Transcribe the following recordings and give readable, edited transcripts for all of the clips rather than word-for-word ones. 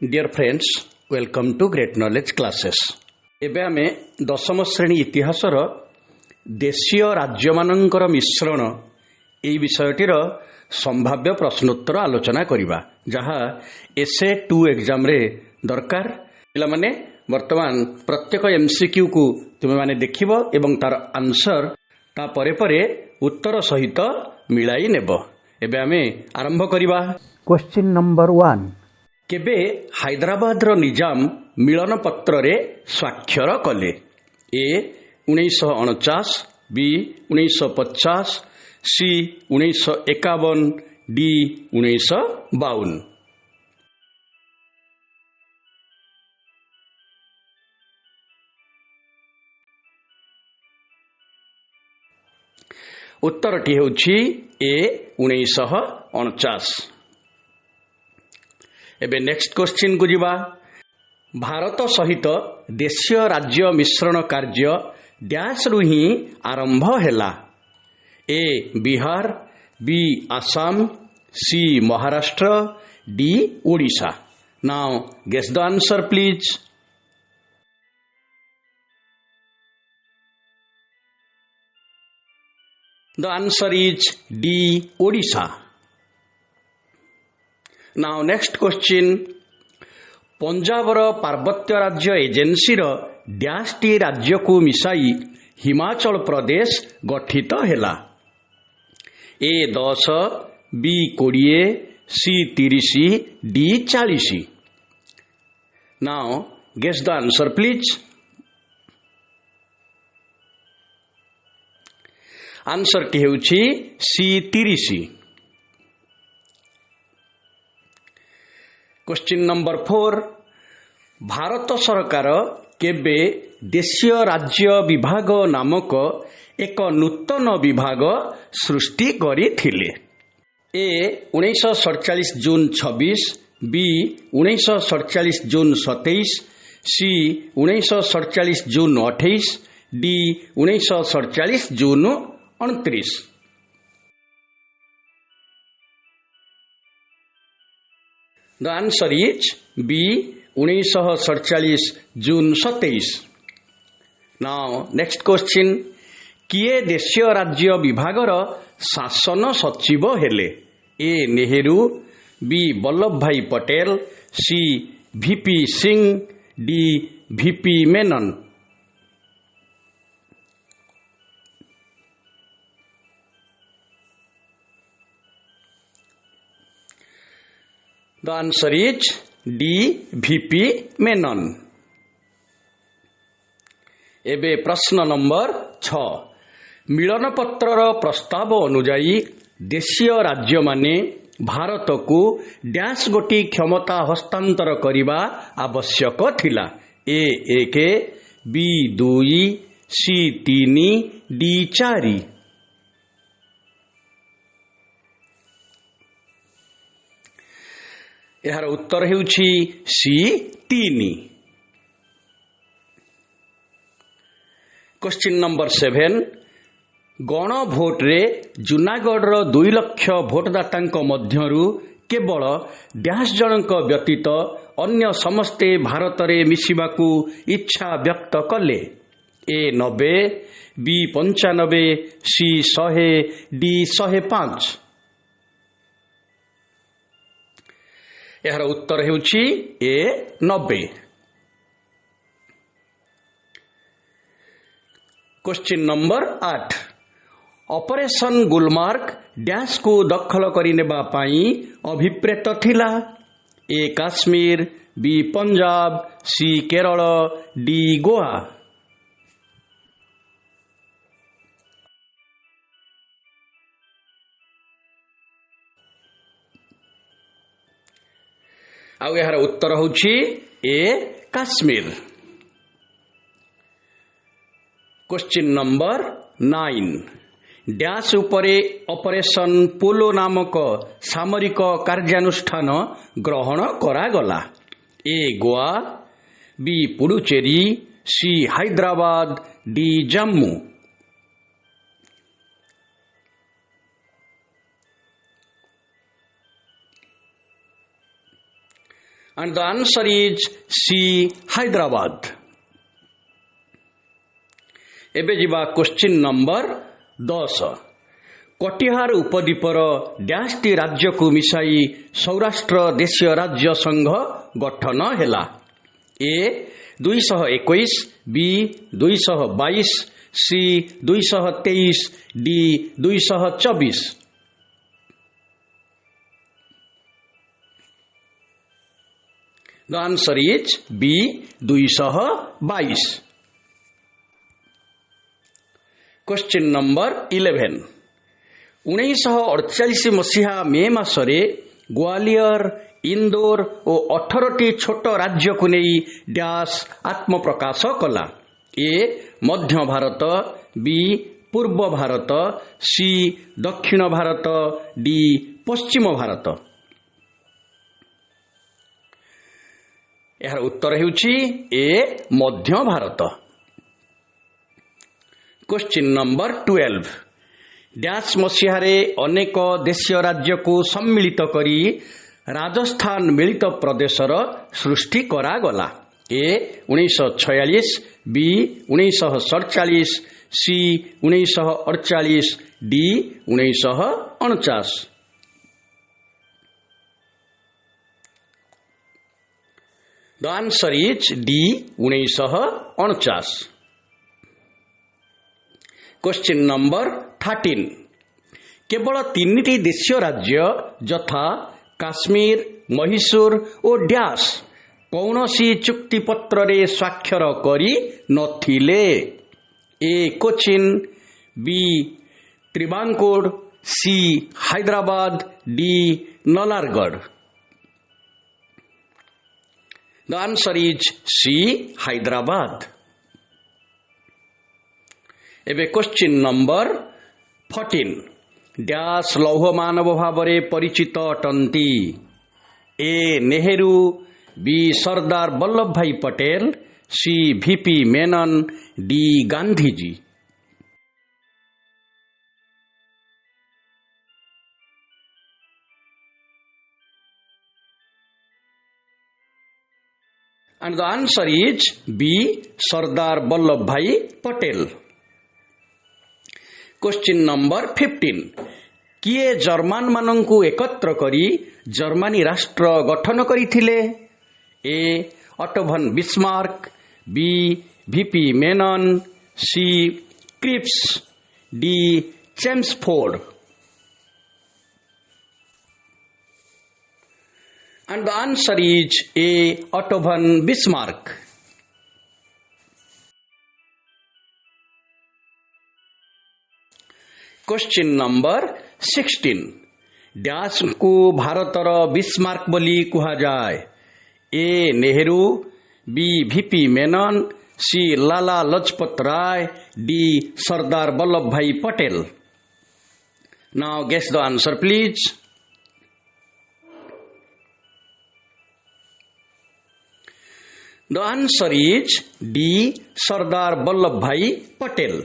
Dear friends, welcome to Great Knowledge Classes. ଏବେ ଆମେ ଦଶମ ଶ୍ରେଣୀ ଇତିହାସର ଦେଶୀୟ ରାଜ୍ୟମାନଙ୍କର ମିଶ୍ରଣ ଏହି ବିଷୟଟିର ସମ୍ଭାବ୍ୟ ପ୍ରଶ୍ନୋତ୍ତର ଆଲୋଚନା କରିବା, ଯାହା ଏସେ 2 ଏକ୍ଜାମରେ ଦରକାର। ପିଲାମାନେ ବର୍ତ୍ତମାନ ପ୍ରତ୍ୟେକ MCQକୁ ତୁମେମାନେ ଦେଖିବ ଏବଂ ତାର ଆନ୍ସର ତା ପରେ ପରେ ଉତ୍ତର ସହିତ ମିଳାଇ ନେବ। ଏବେ ଆମେ ଆରମ୍ଭ କରିବା। Question number 1. କେବେ ହାଇଦ୍ରାବାଦର ନିଜାମ ମିଳନ ପତ୍ରରେ ସ୍ୱାକ୍ଷର କଲେ? ଏ 1949, ବି 1950, ସି 1951, ଡି 1952। ଉତ୍ତରଟି ହେଉଛି ଏ 1949। ଏବେ ନେକ୍ସଟ କ୍ୱେଶ୍ଚିନ୍କୁ ଯିବା। ଭାରତ ସହିତ ଦେଶୀୟ ରାଜ୍ୟ ମିଶ୍ରଣ କାର୍ଯ୍ୟ ଡ୍ୟାସ୍ରୁ ହିଁ ଆରମ୍ଭ ହେଲା? A Bihar, B Assam, C Maharashtra, D Odisha. Now guess the answer please. The answer is D, Odisha. Now next question. ପଞ୍ଜାବର ପାର୍ବତ୍ୟ ରାଜ୍ୟ ଏଜେନ୍ସିର ଡ୍ୟାସ୍ଟି ରାଜ୍ୟକୁ ମିଶାଇ ହିମାଚଳ ପ୍ରଦେଶ ଗଠିତ ହେଲା? ଏ 10, ବି 20, C 30, D 40। Now guess the answer please. ଆନ୍ସରଟି ହେଉଛି ସି 30। Question number 4। ଭାରତ ସରକାର କେବେ ଦେଶୀୟ ରାଜ୍ୟ ବିଭାଗ ନାମକ ଏକ ନୂତନ ବିଭାଗ ସୃଷ୍ଟି କରିଥିଲେ? ଏ 1947 ଜୁନ 26, ବି 1947 June 27, C 1947 June 28, D 1947 June 29। The answer is B, 1947 June 27। Now next question. କିଏ ଦେଶୀୟ ରାଜ୍ୟ ବିଭାଗର ଶାସନ ସଚିବ ହେଲେ? ଏ ନେହେରୁ, ବି ବଲ୍ଲଭ ଭାଇ Patel, C VP Singh, D VP Menon. The answer is D, VP Menon. ଏବେ ପ୍ରଶ୍ନ ନମ୍ବର 6। ମିଳନପତ୍ରର ପ୍ରସ୍ତାବ ଅନୁଯାୟୀ ଦେଶୀୟ ରାଜ୍ୟମାନେ ଭାରତକୁ ଡ୍ୟାସ୍ ଗୋଟି କ୍ଷମତା ହସ୍ତାନ୍ତର କରିବା ଆବଶ୍ୟକ ଥିଲା? ଏ 1, ବି 2, ସି 3, ଡି 4। ଏହାର ଉତ୍ତର ହେଉଛି ସି 3। Question number 7। ଗଣ ଭୋଟରେ ଜୁନାଗଡ଼ର 2 ଲକ୍ଷ ଭୋଟଦାତାଙ୍କ ମଧ୍ୟରୁ କେବଳ ଡ୍ୟାସ୍ ଜଣଙ୍କ ବ୍ୟତୀତ ଅନ୍ୟ ସମସ୍ତେ ଭାରତରେ ମିଶିବାକୁ ଇଚ୍ଛା ବ୍ୟକ୍ତ କଲେ? A 90, B 95, C 100, D 105। ଏହାର ଉତ୍ତର ହେଉଛି A 90। Question number 8। Operation Gulmarg ଡ୍ୟାସ୍କୁ ଦଖଲ କରିନେବା ପାଇଁ ଅଭିପ୍ରେତ ଥିଲା? A Kashmir, B Punjab, C Kerala, D Goa. ଆଉ ଏହାର ଉତ୍ତର ହେଉଛି A Kashmir. Question number 9। Dash ଉପରେ ଅପରେସନ ପୋଲୋ ନାମକ ସାମରିକ କାର୍ଯ୍ୟାନୁଷ୍ଠାନ ଗ୍ରହଣ କରାଗଲା? A Goa, B Puducherry, C Hyderabad, D Jammu. And the answer is C. Hyderabad. ଏବେ ଯିବା କ୍ୱେଶ୍ଚିନ୍ ନମ୍ବର 10 କଟିହାର ଉପଦ୍ୱୀପର ଡ୍ୟାସ୍ଟି ରାଜ୍ୟକୁ ମିଶାଇ ସୌରାଷ୍ଟ୍ର ଦେଶୀୟ ରାଜ୍ୟ ସଂଘ ଗଠନ ହେଲା ଏ 221 ବି 222 C 223 D 224 The answer is B 222 Question number 11 1948 ମସିହା ମେ ମାସରେ ଗ୍ୱାଲିୟର ଇନ୍ଦୋର ଓ 18ଟି ଛୋଟ ରାଜ୍ୟକୁ ନେଇ ଡ୍ୟାସ୍ ଆତ୍ମପ୍ରକାଶ କଲା ଏ ମଧ୍ୟ ଭାରତ ବି ପୂର୍ବ ଭାରତ ସି ଦକ୍ଷିଣ ଭାରତ ଡି ପଶ୍ଚିମ ଭାରତ ଏହାର ଉତ୍ତର ହେଉଛି ଏ ମଧ୍ୟ ଭାରତ Question number 12 ଡ୍ୟାସ୍ ମସିହାରେ ଅନେକ ଦେଶୀୟ ରାଜ୍ୟକୁ ସମ୍ମିଳିତ କରି ରାଜସ୍ଥାନ ମିଳିତ ପ୍ରଦେଶର ସୃଷ୍ଟି କରାଗଲା ଏ 1946 ବି 1947 C 1948 D 1949 The answer is D 1949 Question number 13 କେବଳ ତିନିଟି ଦେଶୀୟ ରାଜ୍ୟ ଯଥା କାଶ୍ମୀର ମହୀଶୂର ଓ ଡ୍ୟାସ୍ କୌଣସି ଚୁକ୍ତିପତ୍ରରେ ସ୍ୱାକ୍ଷର କରି ନଥିଲେ A Cochin B Travancore C Hyderabad D Nalagarh The answer is C. Hyderabad. ଏବେ question number 14 ଡ୍ୟାସ୍ ଲୌହ ମାନବ ଭାବରେ ପରିଚିତ ଅଟନ୍ତି ଏ ନେହେରୁ ବି ସର୍ଦ୍ଦାର ବଲ୍ଲଭ ଭାଇ Patel C VP Menon D Gandhiji And the answer is B. Sardar Vallabhbhai Patel. Question number 15. किए जर्मान मानंकु एकत्र करी जर्मनी राष्ट्र गठन करिथिले A Otto von Bismarck B VP Menon C Cripps D Chelmsford And the answer is A. Otto von Bismarck. Question number 16. Dash को भारतर Bismarck बोली कुहा जाए ए नेहरू बी वीपी मेनन सी लाला लजपत राय डी सरदार वल्लभ भाई Patel Now guess the answer please. The answer is D. Sardar Vallabhbhai Patel.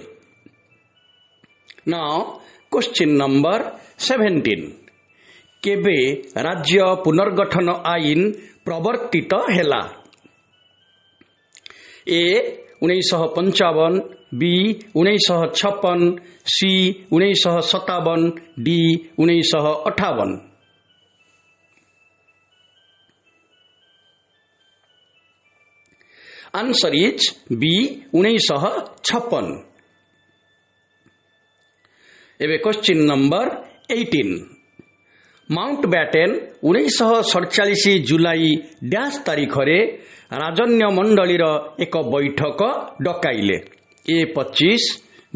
Now, question number 17. केबे राज्य पुनर्गठन आईन प्रवर्तित हेला A 1955 B 1956 C 1957 D 1958 Answer is B. 1956 ଏବେ question number 18 Mountbatten 1947 July dash ତାରିଖରେ ରାଜନ୍ୟ ମଣ୍ଡଳୀର ଏକ ବୈଠକ ଡକାଇଲେ A 25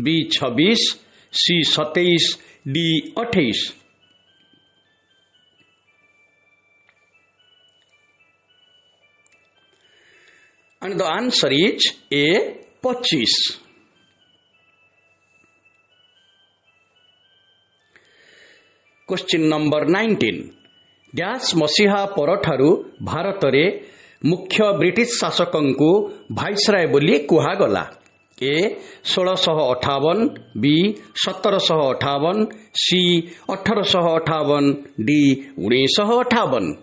B 26 C 27 D 28 And the answer is A. 25 Question number 19 dash ମସିହା ପରଠାରୁ ଭାରତରେ ମୁଖ୍ୟ ବ୍ରିଟିଶ ଶାସକଙ୍କୁ ଭାଇସରାୟ ବୋଲି କୁହାଗଲା ଏ 1658 ବି 1758 ସି 1858 ଡି 1958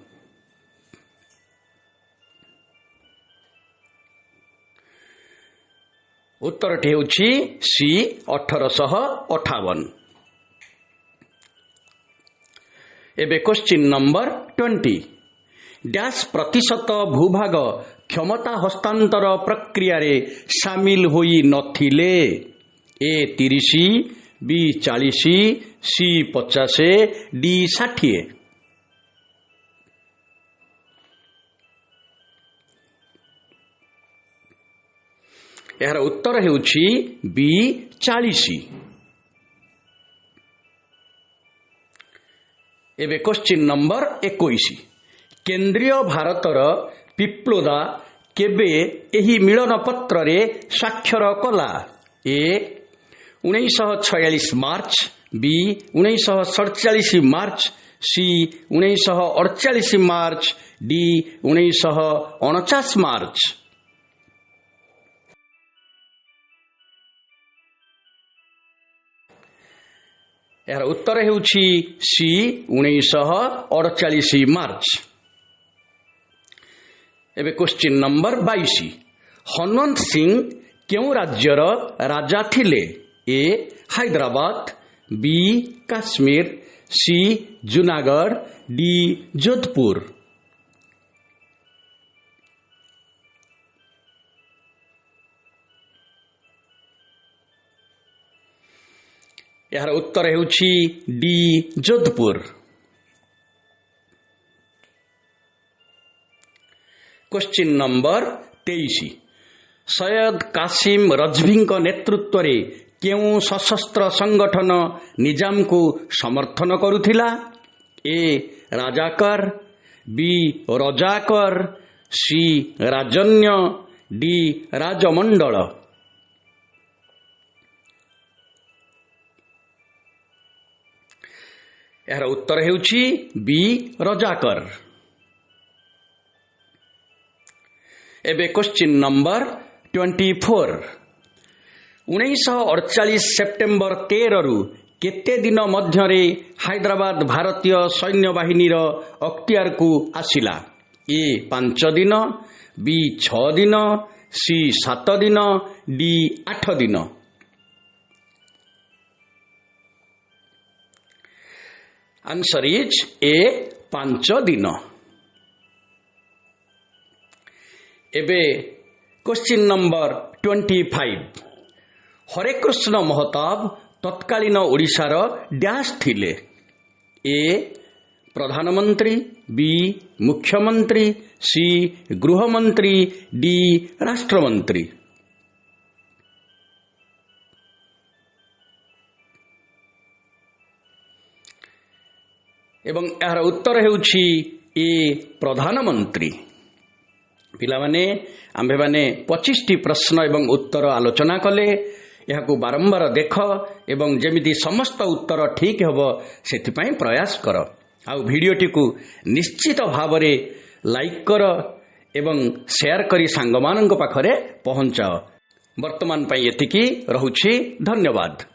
उत्तरटी ହେଉଛି ସି 1858। ଏବେ क्वेश्चन नंबर 20 डैश प्रतिशत भूभाग क्षमता हस्तांतर प्रक्रिया रे शामिल होई नथिले। ए 30, बी 40, सी 50, डी 60। यार उत्तर ହେଉଛି बी 40। एबे क्वेश्चन नंबर 21 केंद्रीय भारतर पिप्लोदा केबे एही मिलन पत्र रे स्वाक्षर कला। ए 1946 मार्च, बी 1947 मार्च, सी 1948 मार्च, डी 1949 मार्च। यार उत्तर ହେଉଛି सी 1948 मार्च। एबे क्वेश्चन नंबर 22 हनुमंत सिंह केउ राज्यर राजा थिले। A Hyderabad, B Kashmir, C Junagadh, D Jodhpur. यार उत्तर ହେଉଛି D Jodhpur. Question number 23 Syed Qasim रजभीଙ୍କ ନେତୃତ୍ୱରେ କେଉଁ ସଶସ୍ତ୍ର ସଂଗଠନ ନିଜାମକୁ ସମର୍ଥନ କରୁଥିଲା। A Rajakar, B Razakar, C ରାଜନ୍ୟ, डी ରାଜମଣ୍ଡଳ। यार उत्तर ହେଉଛି बी ରଜାକର। एबे क्वेश्चन नंबर 24 1948 सेप्टेम्बर 13 रु केते दिन मध्यरे हैदराबाद भारतीय सैन्य बाहिनीर अख्तियार को आसिला। ए 5 दिन, बी 6 दिन, सी 7 दिन, डी 8 दिन। आंसर इज ए 5 दिन। एबे क्वेश्चन नंबर 25 हरे कृष्ण महताब तत्कालीन ओडिशार डैश थिले। ए प्रधानमंत्री, बी मुख्यमंत्री, सी गृहमंत्री, डी राष्ट्रमंत्री। एवं यार उत्तर ହେଉଛି ए प्रधानमंत्री। पिलामाने आम्भे माने 25टी प्रश्न एवं उत्तर आलोचना कले। यहाकू बारंबार देख एवं जेमिति समस्त उत्तर ठीक हेबो सेथिपाई प्रयास कर। आ वीडियोटी को निश्चित भावरे लाइक कर एवं शेयर करी सांगमानंक पाखरे पहुंचाओ। वर्तमान पाई एतिकी रहुछि। धन्यवाद।